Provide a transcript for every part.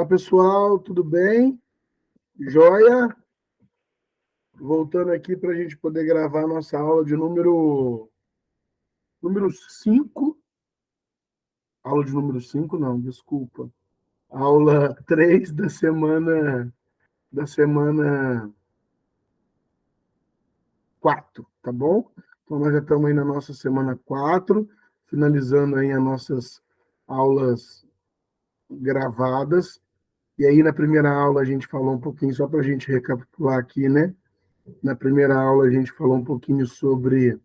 Olá, pessoal, tudo bem? Joia? Voltando aqui para a gente poder gravar a nossa aula de número 5. Aula de número 5, não, desculpa. Aula 3 da semana 4, tá bom? Então, nós já estamos aí na nossa semana 4, finalizando aí as nossas aulas gravadas. E aí, na primeira aula, a gente falou um pouquinho, só para a gente recapitular aqui, né? Na primeira aula, a gente falou um pouquinho sobre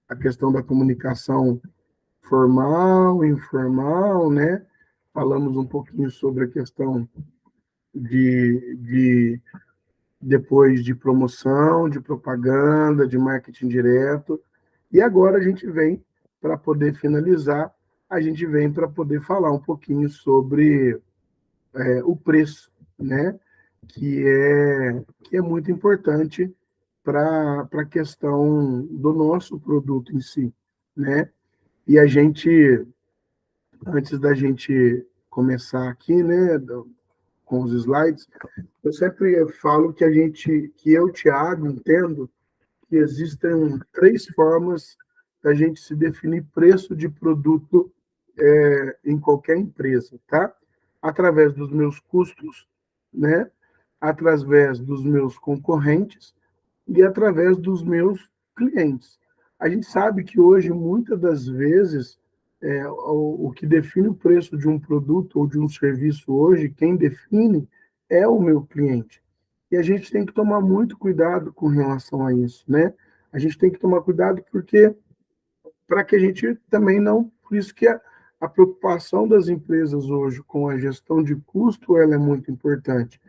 a questão da comunicação formal, informal, né? Falamos um pouquinho sobre a questão de depois de promoção, de propaganda, de marketing direto. E agora a gente vem para poder finalizar, a gente vem para poder falar um pouquinho sobre o preço, né? Que é muito importante para a questão do nosso produto em si, né? E a gente, antes da gente começar aqui, né, com os slides, eu sempre falo que eu, Thiago, entendo que existem 3 formas da gente se definir preço de produto em qualquer empresa, tá? Através dos meus custos, né? Através dos meus concorrentes e através dos meus clientes. A gente sabe que hoje, muitas das vezes, o que define o preço de um produto ou de um serviço hoje, quem define é o meu cliente. E a gente tem que tomar muito cuidado com relação a isso, né? A gente tem que tomar cuidado porque, para que a gente também não, por isso que a preocupação das empresas hoje com a gestão de custo, ela é muito importante.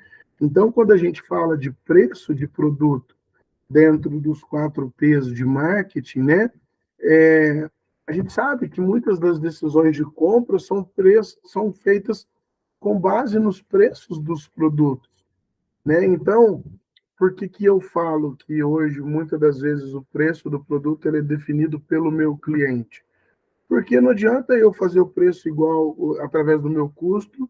Então, quando a gente fala de preço de produto, dentro dos 4 P's de marketing, né? É, a gente sabe que muitas das decisões de compra são feitas com base nos preços dos produtos, né? Então, por que eu falo que hoje, muitas das vezes, o preço do produto ele é definido pelo meu cliente? Porque não adianta eu fazer o preço igual através do meu custo,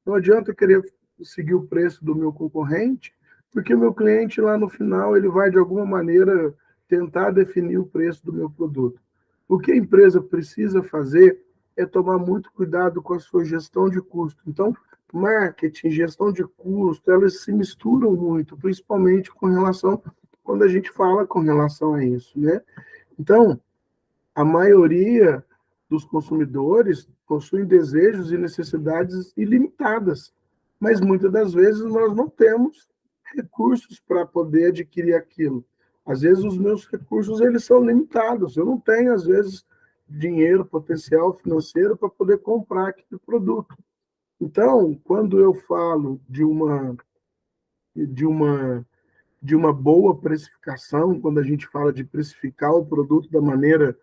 não adianta eu querer seguir o preço do meu concorrente, porque o meu cliente lá no final ele vai de alguma maneira tentar definir o preço do meu produto. O que a empresa precisa fazer é tomar muito cuidado com a sua gestão de custo. Então, marketing, gestão de custo, elas se misturam muito, principalmente com relação quando a gente fala com relação a isso, né? Então, a maioria dos consumidores possuem desejos e necessidades ilimitadas, mas muitas das vezes nós não temos recursos para poder adquirir aquilo. Às vezes os meus recursos eles são limitados, eu não tenho às vezes dinheiro, potencial financeiro para poder comprar aquele produto. Então, quando eu falo de uma de uma boa precificação, quando a gente fala de precificar o produto da maneira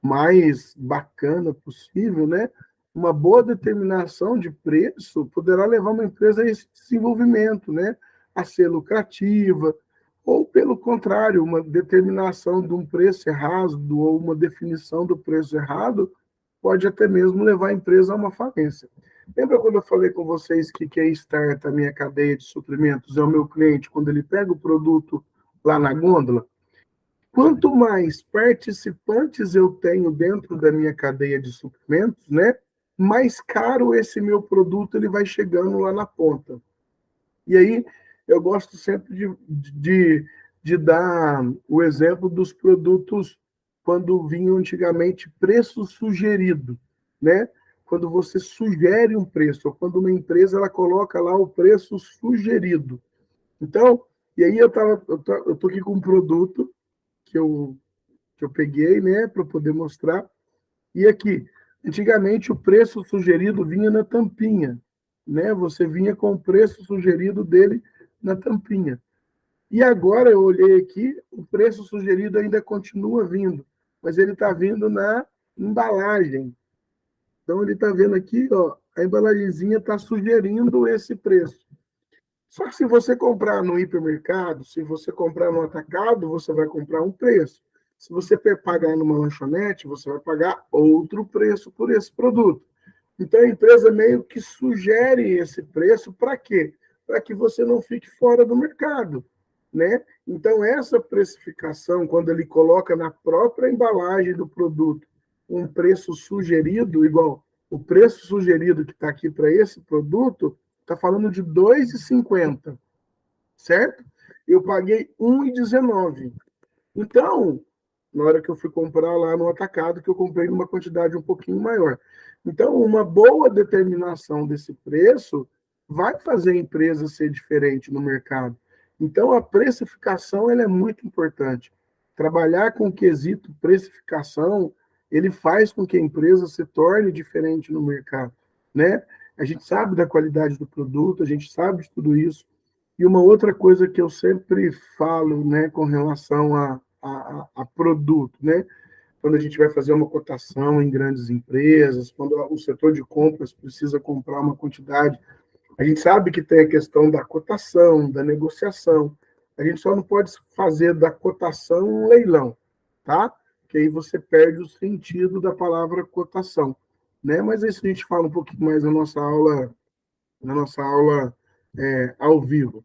mais bacana possível, né? Uma boa determinação de preço poderá levar uma empresa a esse desenvolvimento, né? A ser lucrativa, ou pelo contrário, uma determinação de um preço errado ou uma definição do preço errado pode até mesmo levar a empresa a uma falência. Lembra quando eu falei com vocês que quem starta a minha cadeia de suprimentos é o meu cliente quando ele pega o produto lá na gôndola? Quanto mais participantes eu tenho dentro da minha cadeia de suprimentos, né, mais caro esse meu produto ele vai chegando lá na ponta. E aí eu gosto sempre de dar o exemplo dos produtos quando vinham antigamente preço sugerido, né? Quando você sugere um preço, ou quando uma empresa ela coloca lá o preço sugerido. Então, e aí eu tô aqui com um produto que eu peguei, né, para poder mostrar. E aqui, antigamente o preço sugerido vinha na tampinha, né? Você vinha com o preço sugerido dele na tampinha. E agora eu olhei aqui, o preço sugerido ainda continua vindo, mas ele está vindo na embalagem. Então ele está vendo aqui, ó, a embalagenzinha está sugerindo esse preço. Só que se você comprar no hipermercado, se você comprar no atacado, você vai comprar um preço. Se você pagar numa lanchonete, você vai pagar outro preço por esse produto. Então, a empresa meio que sugere esse preço para quê? Para que você não fique fora do mercado, né? Então, essa precificação, quando ele coloca na própria embalagem do produto um preço sugerido, igual o preço sugerido que está aqui para esse produto, está falando de R$ 2,50, certo? Eu paguei R$ 1,19. Então, na hora que eu fui comprar lá no atacado, que eu comprei numa quantidade um pouquinho maior. Então, uma boa determinação desse preço vai fazer a empresa ser diferente no mercado. Então, a precificação ela é muito importante. Trabalhar com o quesito precificação, ele faz com que a empresa se torne diferente no mercado, né? A gente sabe da qualidade do produto, a gente sabe de tudo isso. E uma outra coisa que eu sempre falo, né, com relação a produto, né? Quando a gente vai fazer uma cotação em grandes empresas, quando o setor de compras precisa comprar uma quantidade, a gente sabe que tem a questão da cotação, da negociação. A gente só não pode fazer da cotação um leilão, tá? Que aí você perde o sentido da palavra cotação, né? Mas isso a gente fala um pouquinho mais na nossa aula ao vivo.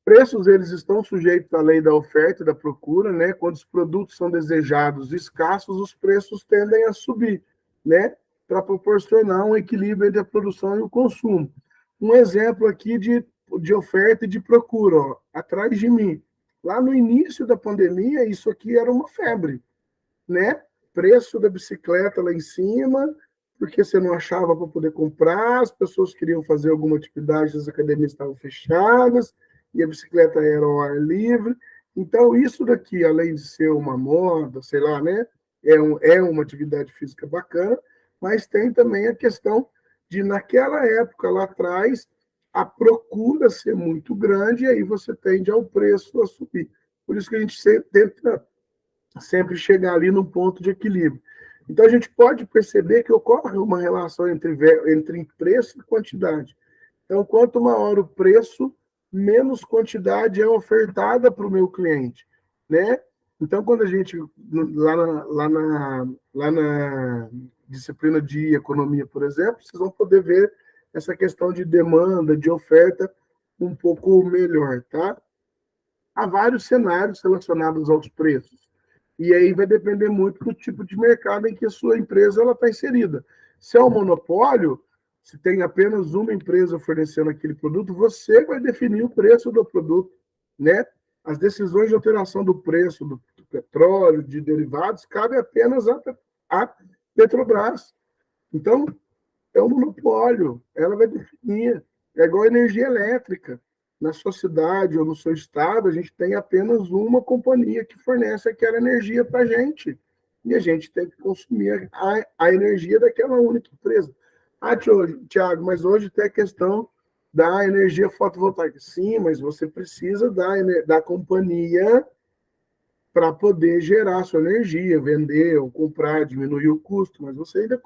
Preços eles estão sujeitos à lei da oferta e da procura, né? Quando os produtos são desejados e escassos, os preços tendem a subir, né? Para proporcionar um equilíbrio entre a produção e o consumo. Um exemplo aqui de oferta e de procura, ó, atrás de mim. Lá no início da pandemia, isso aqui era uma febre, né? Preço da bicicleta lá em cima, porque você não achava para poder comprar, as pessoas queriam fazer alguma atividade, as academias estavam fechadas, e a bicicleta era ao ar livre. Então, isso daqui, além de ser uma moda, sei lá, né? É uma atividade física bacana, mas tem também a questão de, naquela época lá atrás, a procura ser muito grande, e aí você tende ao preço a subir. Por isso que a gente tenta sempre chegar ali no ponto de equilíbrio. Então, a gente pode perceber que ocorre uma relação entre preço e quantidade. Então, quanto maior o preço, menos quantidade é ofertada para o meu cliente, né? Então, quando a gente, lá na disciplina de economia, por exemplo, vocês vão poder ver essa questão de demanda, de oferta um pouco melhor, tá? Há vários cenários relacionados aos preços. E aí vai depender muito do tipo de mercado em que a sua empresa está inserida. Se é um monopólio, se tem apenas uma empresa oferecendo aquele produto, você vai definir o preço do produto, né? As decisões de alteração do preço do petróleo, de derivados, cabe apenas à Petrobras. Então, é um monopólio, ela vai definir. É igual a energia elétrica. Na sua cidade ou no seu estado, a gente tem apenas uma companhia que fornece aquela energia para a gente. E a gente tem que consumir a energia daquela única empresa. Ah, Tiago, mas hoje tem a questão da energia fotovoltaica. Sim, mas você precisa da companhia para poder gerar sua energia, vender ou comprar, diminuir o custo, mas você ainda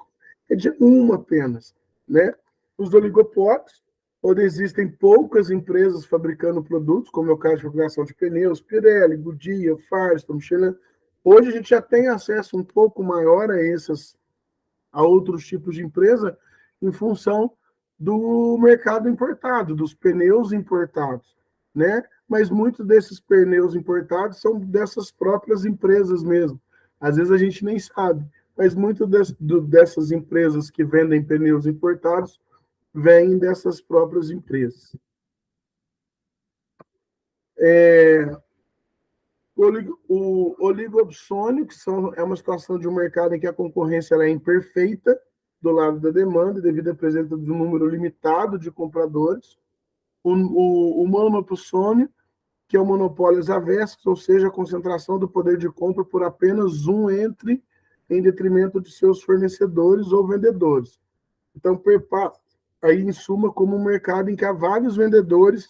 é de uma apenas, né? Os oligopólios, onde existem poucas empresas fabricando produtos, como é o caso de fabricação de pneus, Pirelli, Goodyear, Firestone, Michelin. Hoje a gente já tem acesso um pouco maior a outros tipos de empresa em função do mercado importado, dos pneus importados, né? Mas muitos desses pneus importados são dessas próprias empresas mesmo. Às vezes a gente nem sabe, mas muitas dessas empresas que vendem pneus importados vêm dessas próprias empresas. O oligopsônio, é uma situação de um mercado em que a concorrência é imperfeita do lado da demanda, devido à presença de um número limitado de compradores. O monopsônio, que é o monopólio às avessas, ou seja, a concentração do poder de compra por apenas um em detrimento de seus fornecedores ou vendedores. Então, perpassa aí, em suma, como um mercado em que há vários vendedores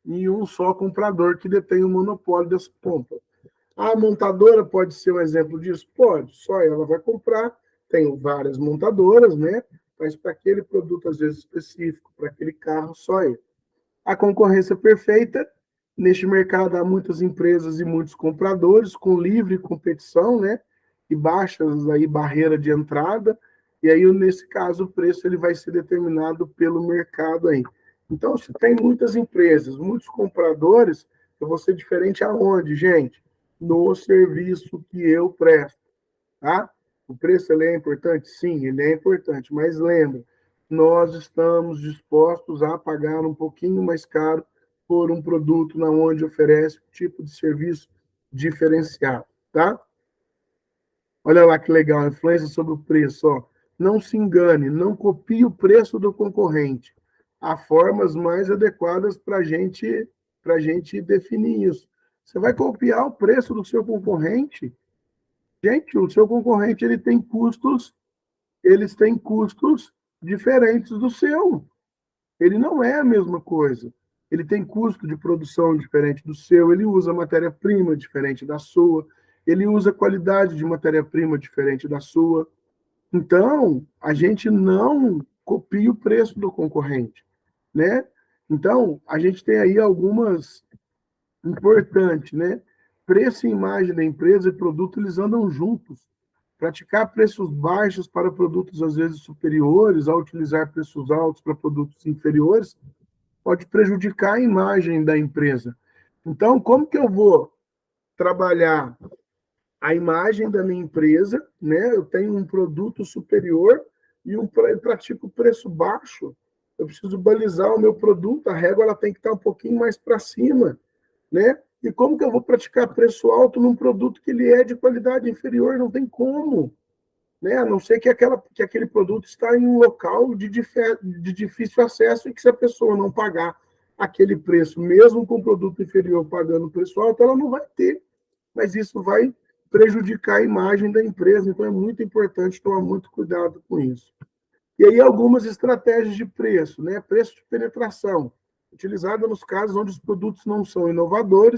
e um só comprador que detém o monopólio dessa compra. A montadora pode ser um exemplo disso? Pode, só ela vai comprar. Tem várias montadoras, né? Mas para aquele produto, às vezes, específico, para aquele carro, só ele. A concorrência perfeita, neste mercado há muitas empresas e muitos compradores, com livre competição, né? E baixas aí barreira de entrada. E aí, nesse caso, o preço ele vai ser determinado pelo mercado aí. Então, se tem muitas empresas, muitos compradores, eu vou ser diferente aonde, gente? No serviço que eu presto, tá? O preço ele é importante? Sim, ele é importante, mas lembra, nós estamos dispostos a pagar um pouquinho mais caro por um produto na onde oferece um tipo de serviço diferenciado, tá? Olha lá que legal, a influência sobre o preço, ó. Não se engane, não copie o preço do concorrente. Há formas mais adequadas para gente definir isso. Você vai copiar o preço do seu concorrente? Gente, o seu concorrente ele tem custos, eles têm custos diferentes do seu. Ele não é a mesma coisa. Ele tem custo de produção diferente do seu, ele usa matéria-prima diferente da sua, ele usa qualidade de matéria-prima diferente da sua. Então, a gente não copia o preço do concorrente, né? Então, a gente tem aí algumas importantes, né? Preço e imagem da empresa e produto, eles andam juntos. Praticar preços baixos para produtos às vezes superiores, ao utilizar preços altos para produtos inferiores, pode prejudicar a imagem da empresa. Então, como que eu vou trabalhar a imagem da minha empresa, né? Eu tenho um produto superior e pratico preço baixo. Eu preciso balizar o meu produto, a régua ela tem que estar um pouquinho mais para cima, né? E como que eu vou praticar preço alto num produto que ele é de qualidade inferior? Não tem como, né? A não ser que aquele produto está em um local de difícil acesso e que se a pessoa não pagar aquele preço, mesmo com o produto inferior pagando preço alto, ela não vai ter. Mas isso vai prejudicar a imagem da empresa, então é muito importante tomar muito cuidado com isso. E aí algumas estratégias de preço, né? Preço de penetração, utilizada nos casos onde os produtos não são inovadores